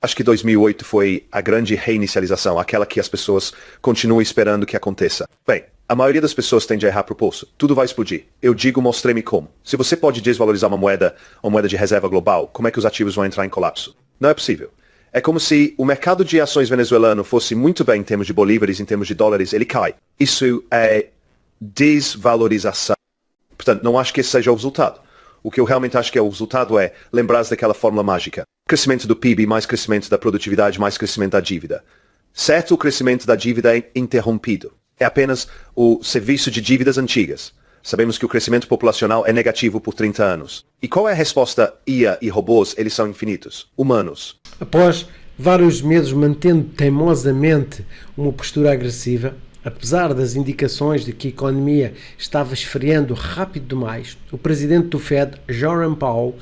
acho que 2008 foi a grande reinicialização, aquela que as pessoas continuam esperando que aconteça. Bem, a maioria das pessoas tende a errar propulso. Tudo vai explodir. Eu digo, mostrei-me como. Se você pode desvalorizar uma moeda de reserva global, como é que os ativos vão entrar em colapso? Não é possível. É como se o mercado de ações venezuelano fosse muito bem em termos de bolívares, em termos de dólares, ele cai. Isso é desvalorização. Portanto, não acho que esse seja o resultado. O que eu realmente acho que é o resultado é lembrar-se daquela fórmula mágica. Crescimento do PIB, mais crescimento da produtividade, mais crescimento da dívida. Certo, o crescimento da dívida é interrompido. É apenas o serviço de dívidas antigas. Sabemos que o crescimento populacional é negativo por 30 anos. E qual é a resposta? IA e robôs, eles são infinitos. Humanos. Após vários meses mantendo teimosamente uma postura agressiva, apesar das indicações de que a economia estava esfriando rápido demais, o presidente do Fed, Jerome Powell,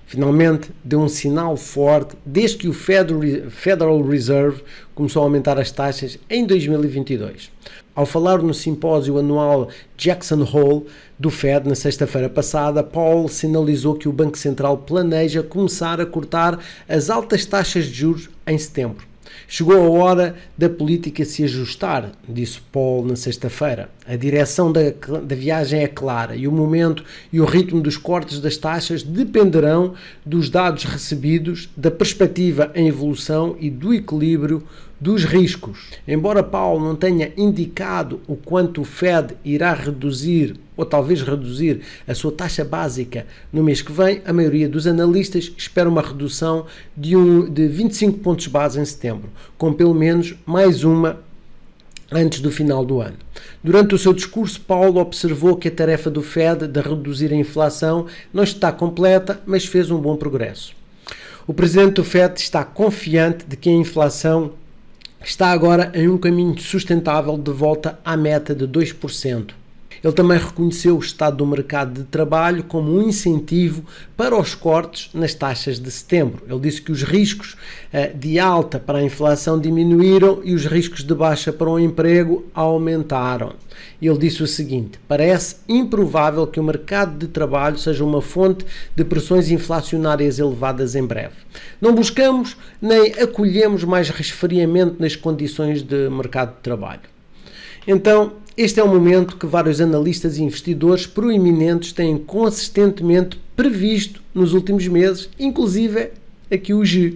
finalmente deu um sinal forte desde que o Federal Reserve começou a aumentar as taxas em 2022. Ao falar no simpósio anual Jackson Hole do Fed na sexta-feira passada, Powell sinalizou que o Banco Central planeja começar a cortar as altas taxas de juros em setembro. Chegou a hora da política se ajustar, disse Powell na sexta-feira. A direção da viagem é clara e o momento e o ritmo dos cortes das taxas dependerão dos dados recebidos, da perspectiva em evolução e do equilíbrio dos riscos. Embora Powell não tenha indicado o quanto o Fed irá reduzir ou talvez reduzir a sua taxa básica no mês que vem, a maioria dos analistas espera uma redução de 25 pontos base em setembro, com pelo menos mais uma antes do final do ano. Durante o seu discurso, Powell observou que a tarefa do Fed de reduzir a inflação não está completa, mas fez um bom progresso. O presidente do Fed está confiante de que a inflação está agora em um caminho sustentável de volta à meta de 2%. Ele também reconheceu o estado do mercado de trabalho como um incentivo para os cortes nas taxas de setembro. Ele disse que os riscos de alta para a inflação diminuíram e os riscos de baixa para o emprego aumentaram. Ele disse o seguinte: parece improvável que o mercado de trabalho seja uma fonte de pressões inflacionárias elevadas em breve. Não buscamos nem acolhemos mais resfriamento nas condições de mercado de trabalho. Então, este é o momento que vários analistas e investidores proeminentes têm consistentemente previsto nos últimos meses, inclusive aqui o G.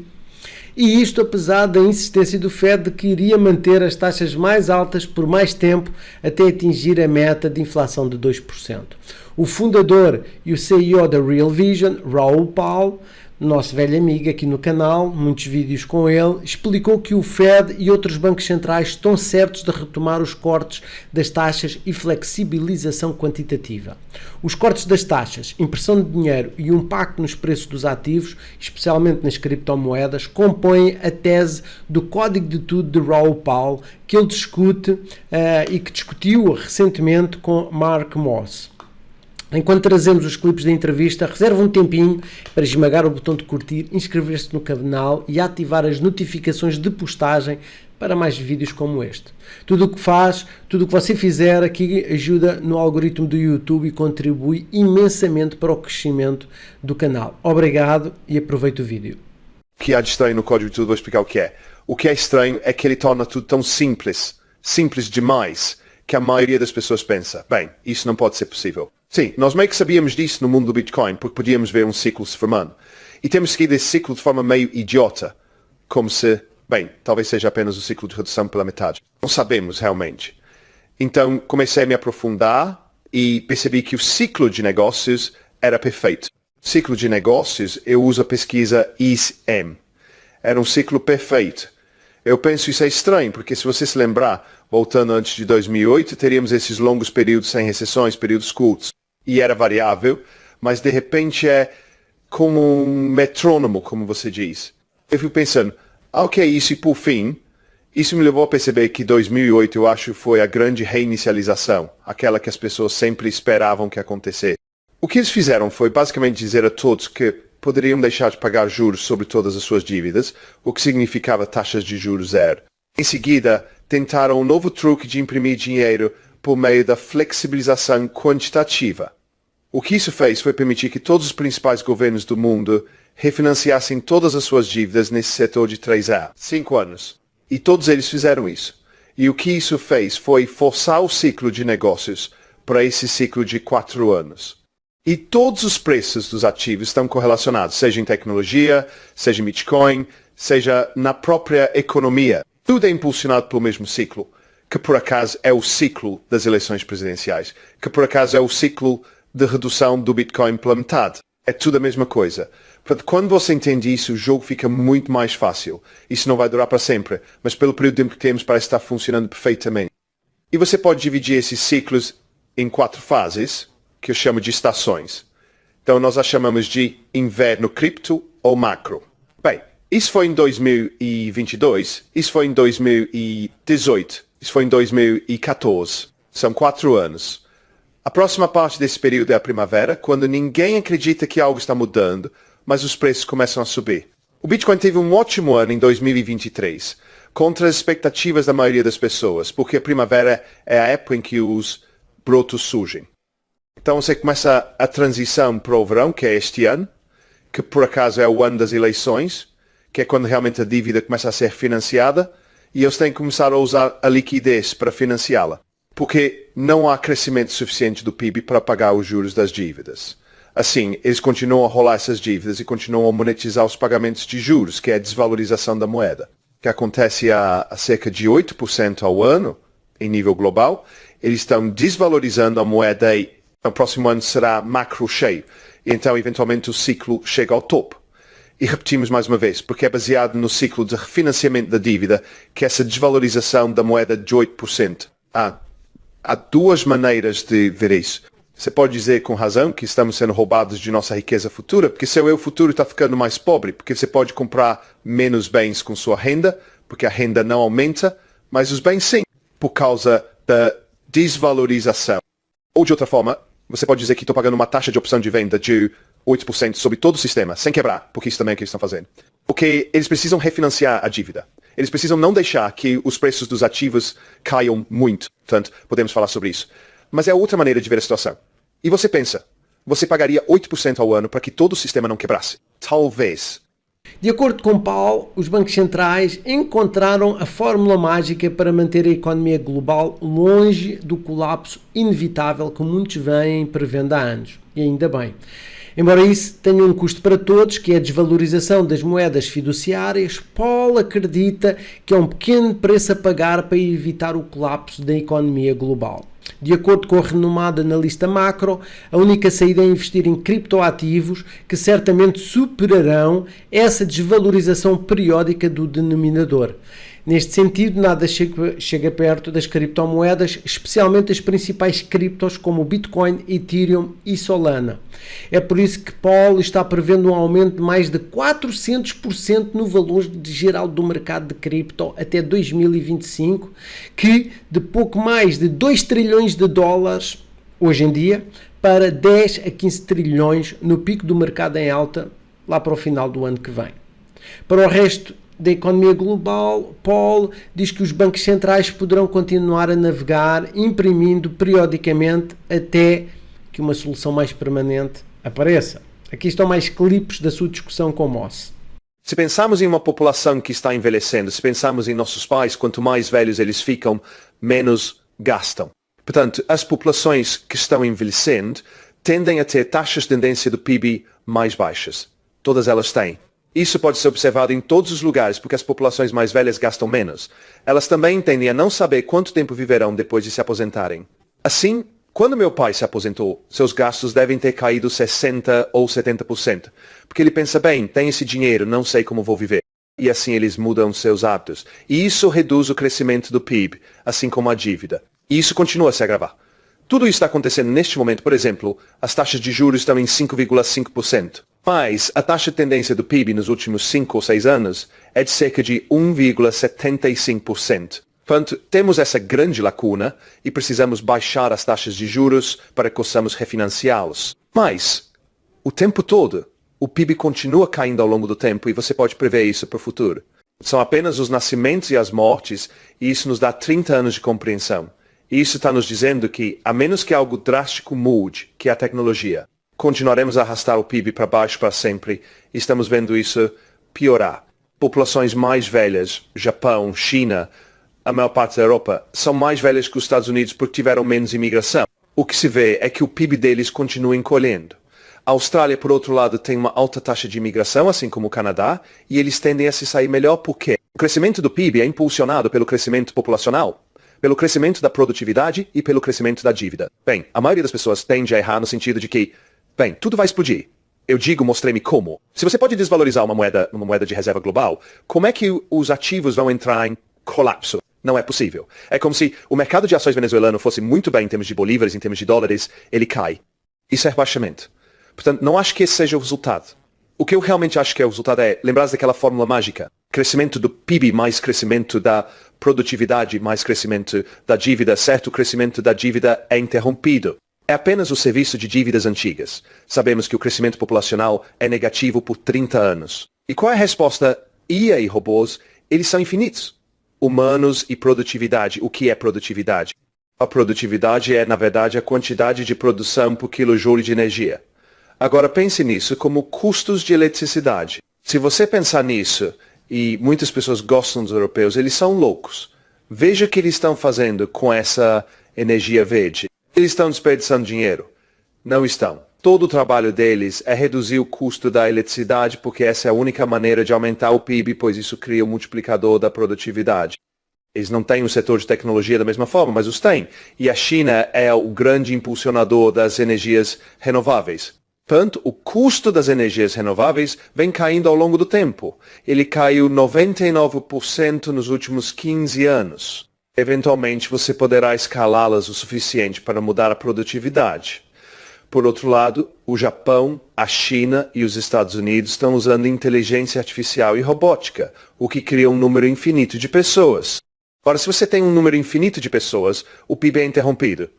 E isto apesar da insistência do Fed de que iria manter as taxas mais altas por mais tempo até atingir a meta de inflação de 2%. O fundador e o CEO da Real Vision, Raoul Pal, nosso velho amigo aqui no canal, muitos vídeos com ele, explicou que o Fed e outros bancos centrais estão certos de retomar os cortes das taxas e flexibilização quantitativa. Os cortes das taxas, impressão de dinheiro e o impacto nos preços dos ativos, especialmente nas criptomoedas, compõem a tese do código de tudo de Raoul Pal, que ele discute e que discutiu recentemente com Mark Moss. Enquanto trazemos os clipes da entrevista, reserva um tempinho para esmagar o botão de curtir, inscrever-se no canal e ativar as notificações de postagem para mais vídeos como este. Tudo o que faz, tudo o que você fizer aqui ajuda no algoritmo do YouTube e contribui imensamente para o crescimento do canal. Obrigado e aproveite o vídeo. O que há de estranho no código de tudo, vou explicar o que é. O que é estranho é que ele torna tudo tão simples demais, que a maioria das pessoas pensa, bem, isso não pode ser possível. Sim, nós meio que sabíamos disso no mundo do Bitcoin, porque podíamos ver um ciclo se formando. E temos seguido esse ciclo de forma meio idiota, como se, bem, talvez seja apenas o ciclo de redução pela metade. Não sabemos realmente. Então comecei a me aprofundar e percebi que o ciclo de negócios era perfeito. Ciclo de negócios, eu uso a pesquisa ISM. Era um ciclo perfeito. Eu penso isso é estranho, porque se você se lembrar, voltando antes de 2008, teríamos esses longos períodos sem recessões, períodos curtos. E era variável, mas de repente é como um metrônomo, como você diz. Eu fico pensando, ok, isso e por fim, isso me levou a perceber que 2008 eu acho foi a grande reinicialização, aquela que as pessoas sempre esperavam que acontecesse. O que eles fizeram foi basicamente dizer a todos que poderiam deixar de pagar juros sobre todas as suas dívidas, o que significava taxas de juros zero. Em seguida, tentaram um novo truque de imprimir dinheiro por meio da flexibilização quantitativa. O que isso fez foi permitir que todos os principais governos do mundo refinanciassem todas as suas dívidas nesse setor de 3 a 5 anos. E todos eles fizeram isso. E o que isso fez foi forçar o ciclo de negócios para esse ciclo de 4 anos. E todos os preços dos ativos estão correlacionados, seja em tecnologia, seja em Bitcoin, seja na própria economia. Tudo é impulsionado pelo mesmo ciclo, que por acaso é o ciclo das eleições presidenciais, que por acaso é o ciclo de redução do Bitcoin pela metade. É tudo a mesma coisa. Portanto, quando você entende isso, o jogo fica muito mais fácil. Isso não vai durar para sempre, mas pelo período de tempo que temos parece estar funcionando perfeitamente. E você pode dividir esses ciclos em 4 fases, que eu chamo de estações. Então nós as chamamos de inverno cripto ou macro. Bem, isso foi em 2022, isso foi em 2018, isso foi em 2014. São 4 anos. A próxima parte desse período é a primavera, quando ninguém acredita que algo está mudando, mas os preços começam a subir. O Bitcoin teve um ótimo ano em 2023, contra as expectativas da maioria das pessoas, porque a primavera é a época em que os brotos surgem. Então você começa a transição para o verão, que é este ano, que por acaso é o ano das eleições, que é quando realmente a dívida começa a ser financiada, e eles têm que começar a usar a liquidez para financiá-la, porque não há crescimento suficiente do PIB para pagar os juros das dívidas. Assim, eles continuam a rolar essas dívidas e continuam a monetizar os pagamentos de juros, que é a desvalorização da moeda, que acontece a cerca de 8% ao ano, em nível global. Eles estão desvalorizando a moeda e no próximo ano será macro cheio. E então, eventualmente, o ciclo chega ao topo. E repetimos mais uma vez, porque é baseado no ciclo de refinanciamento da dívida, que é essa desvalorização da moeda de 8%. Há 2 maneiras de ver isso. Você pode dizer com razão que estamos sendo roubados de nossa riqueza futura, porque seu eu futuro está ficando mais pobre, porque você pode comprar menos bens com sua renda, porque a renda não aumenta, mas os bens sim, por causa da desvalorização. Ou de outra forma, você pode dizer que estou pagando uma taxa de opção de venda de 8% sobre todo o sistema, sem quebrar, porque isso também é o que eles estão fazendo. Porque eles precisam refinanciar a dívida. Eles precisam não deixar que os preços dos ativos caiam muito. Portanto, podemos falar sobre isso. Mas é outra maneira de ver a situação. E você pensa, você pagaria 8% ao ano para que todo o sistema não quebrasse? Talvez. De acordo com Powell, os bancos centrais encontraram a fórmula mágica para manter a economia global longe do colapso inevitável que muitos vêm prevendo há anos. E ainda bem. Embora isso tenha um custo para todos, que é a desvalorização das moedas fiduciárias, Powell acredita que é um pequeno preço a pagar para evitar o colapso da economia global. De acordo com a renomada analista macro, a única saída é investir em criptoativos que certamente superarão essa desvalorização periódica do denominador. Neste sentido, nada chega perto das criptomoedas, especialmente as principais criptos como o Bitcoin, Ethereum e Solana. É por isso que Powell está prevendo um aumento de mais de 400% no valor geral do mercado de cripto até 2025, que de pouco mais de 2 trilhões de dólares hoje em dia para 10 a 15 trilhões no pico do mercado em alta lá para o final do ano que vem. Para o resto da economia global, Powell diz que os bancos centrais poderão continuar a navegar, imprimindo periodicamente até que uma solução mais permanente apareça. Aqui estão mais clipes da sua discussão com Moss. Se pensarmos em uma população que está envelhecendo, se pensarmos em nossos pais, quanto mais velhos eles ficam, menos gastam. Portanto, as populações que estão envelhecendo tendem a ter taxas de tendência do PIB mais baixas. Todas elas têm. Isso pode ser observado em todos os lugares, porque as populações mais velhas gastam menos. Elas também tendem a não saber quanto tempo viverão depois de se aposentarem. Assim, quando meu pai se aposentou, seus gastos devem ter caído 60% ou 70%. Porque ele pensa, bem, tem esse dinheiro, não sei como vou viver. E assim eles mudam seus hábitos. E isso reduz o crescimento do PIB, assim como a dívida. E isso continua a se agravar. Tudo isso está acontecendo neste momento. Por exemplo, as taxas de juros estão em 5,5%. Mas a taxa de tendência do PIB nos últimos 5 ou 6 anos é de cerca de 1,75%. Portanto, temos essa grande lacuna e precisamos baixar as taxas de juros para que possamos refinanciá-los. Mas, o tempo todo, o PIB continua caindo ao longo do tempo e você pode prever isso para o futuro. São apenas os nascimentos e as mortes e isso nos dá 30 anos de compreensão. E isso está nos dizendo que, a menos que algo drástico mude, que é a tecnologia, continuaremos a arrastar o PIB para baixo para sempre. Estamos vendo isso piorar. Populações mais velhas, Japão, China, a maior parte da Europa, são mais velhas que os Estados Unidos porque tiveram menos imigração. O que se vê é que o PIB deles continua encolhendo. A Austrália, por outro lado, tem uma alta taxa de imigração, assim como o Canadá, e eles tendem a se sair melhor porque o crescimento do PIB é impulsionado pelo crescimento populacional, pelo crescimento da produtividade e pelo crescimento da dívida. Bem, a maioria das pessoas tende a errar no sentido de que, bem, tudo vai explodir. Eu digo, mostrei-me como. Se você pode desvalorizar uma moeda de reserva global, como é que os ativos vão entrar em colapso? Não é possível. É como se o mercado de ações venezuelano fosse muito bem em termos de bolívares, em termos de dólares, ele cai. Isso é rebaixamento. Portanto, não acho que esse seja o resultado. O que eu realmente acho que é o resultado é lembrar daquela fórmula mágica. Crescimento do PIB mais crescimento da produtividade mais crescimento da dívida, certo? O crescimento da dívida é interrompido. É apenas o serviço de dívidas antigas. Sabemos que o crescimento populacional é negativo por 30 anos. E qual é a resposta? IA e robôs, eles são infinitos. Humanos e produtividade. O que é produtividade? A produtividade é, na verdade, a quantidade de produção por quilojoule de energia. Agora pense nisso como custos de eletricidade. Se você pensar nisso, e muitas pessoas gostam dos europeus, eles são loucos. Veja o que eles estão fazendo com essa energia verde. Eles estão desperdiçando dinheiro. Não estão. Todo o trabalho deles é reduzir o custo da eletricidade porque essa é a única maneira de aumentar o PIB, pois isso cria um multiplicador da produtividade. Eles não têm o setor de tecnologia da mesma forma, mas os têm. E a China é o grande impulsionador das energias renováveis. Portanto, o custo das energias renováveis vem caindo ao longo do tempo. Ele caiu 99% nos últimos 15 anos. Eventualmente, você poderá escalá-las o suficiente para mudar a produtividade. Por outro lado, o Japão, a China e os Estados Unidos estão usando inteligência artificial e robótica, o que cria um número infinito de pessoas. Ora, se você tem um número infinito de pessoas, o PIB é interrompido.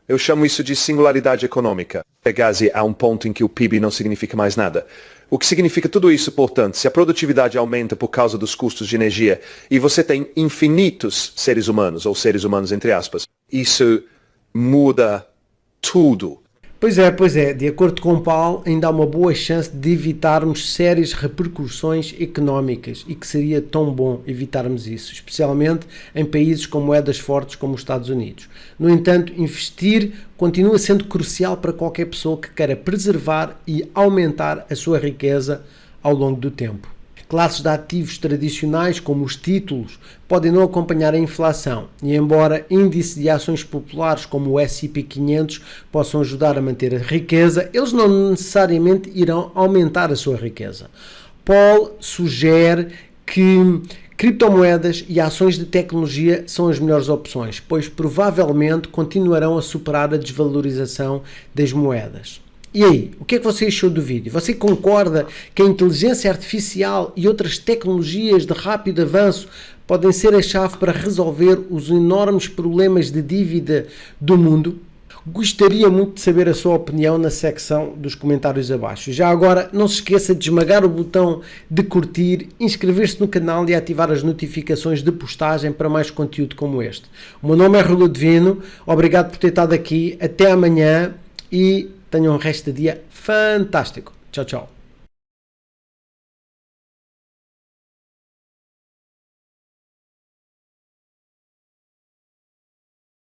Eu chamo isso de singularidade econômica. Chegar-se a um ponto em que o PIB não significa mais nada. O que significa tudo isso, portanto, se a produtividade aumenta por causa dos custos de energia e você tem infinitos seres humanos, ou seres humanos entre aspas, isso muda tudo. Pois é, de acordo com o Paulo, ainda há uma boa chance de evitarmos sérias repercussões económicas e que seria tão bom evitarmos isso, especialmente em países com moedas fortes como os Estados Unidos. No entanto, investir continua sendo crucial para qualquer pessoa que queira preservar e aumentar a sua riqueza ao longo do tempo. Classes de ativos tradicionais, como os títulos, podem não acompanhar a inflação e, embora índices de ações populares como o S&P 500 possam ajudar a manter a riqueza, eles não necessariamente irão aumentar a sua riqueza. Paul sugere que criptomoedas e ações de tecnologia são as melhores opções, pois provavelmente continuarão a superar a desvalorização das moedas. E aí, o que é que você achou do vídeo? Você concorda que a inteligência artificial e outras tecnologias de rápido avanço podem ser a chave para resolver os enormes problemas de dívida do mundo? Gostaria muito de saber a sua opinião na secção dos comentários abaixo. Já agora, não se esqueça de esmagar o botão de curtir, inscrever-se no canal e ativar as notificações de postagem para mais conteúdo como este. O meu nome é Rui Ludovino, obrigado por ter estado aqui, até amanhã e tenham um resto de dia fantástico. Tchau, tchau.